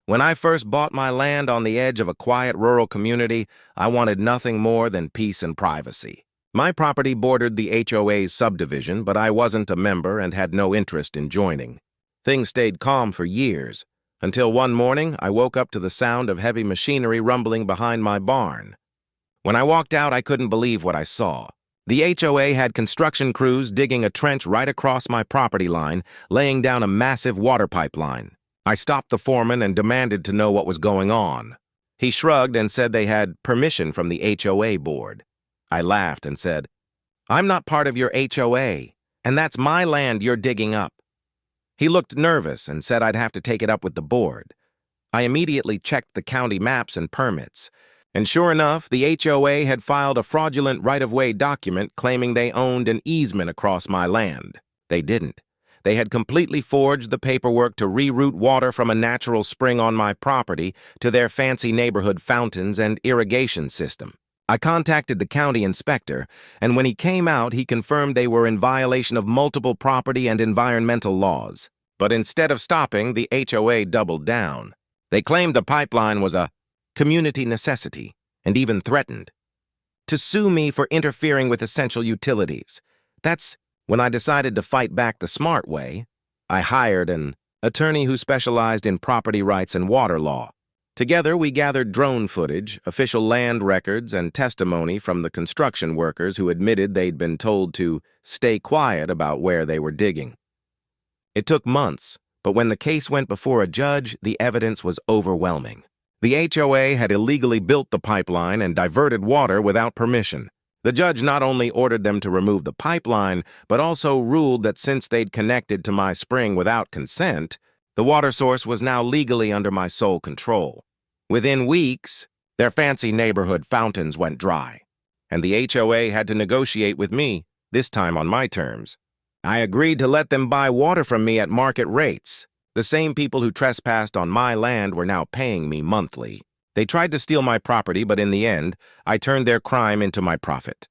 When I first bought my land on the edge of a quiet rural community, I wanted nothing more than peace and privacy. My property bordered the HOA's subdivision, but I wasn't a member and had no interest in joining. Things stayed calm for years, until one morning I woke up to the sound of heavy machinery rumbling behind my barn. When I walked out, I couldn't believe what I saw. The HOA had construction crews digging a trench right across my property line, laying down a massive water pipeline. I stopped the foreman and demanded to know what was going on. He shrugged and said they had permission from the HOA board. I laughed and said, "I'm not part of your HOA, and that's my land you're digging up." He looked nervous and said I'd have to take it up with the board. I immediately checked the county maps and permits, and sure enough, the HOA had filed a fraudulent right-of-way document claiming they owned an easement across my land. They didn't. They had completely forged the paperwork to reroute water from a natural spring on my property to their fancy neighborhood fountains and irrigation system. I contacted the county inspector, and when he came out, he confirmed they were in violation of multiple property and environmental laws. But instead of stopping, the HOA doubled down. They claimed the pipeline was a community necessity, and even threatened to sue me for interfering with essential utilities. That's when I decided to fight back the smart way. I hired an attorney who specialized in property rights and water law. Together, we gathered drone footage, official land records, and testimony from the construction workers who admitted they'd been told to stay quiet about where they were digging. It took months, but when the case went before a judge, the evidence was overwhelming. The HOA had illegally built the pipeline and diverted water without permission. The judge not only ordered them to remove the pipeline, but also ruled that since they'd connected to my spring without consent, the water source was now legally under my sole control. Within weeks, their fancy neighborhood fountains went dry, and the HOA had to negotiate with me, this time on my terms. I agreed to let them buy water from me at market rates. The same people who trespassed on my land were now paying me monthly. They tried to steal my property, but in the end, I turned their crime into my profit.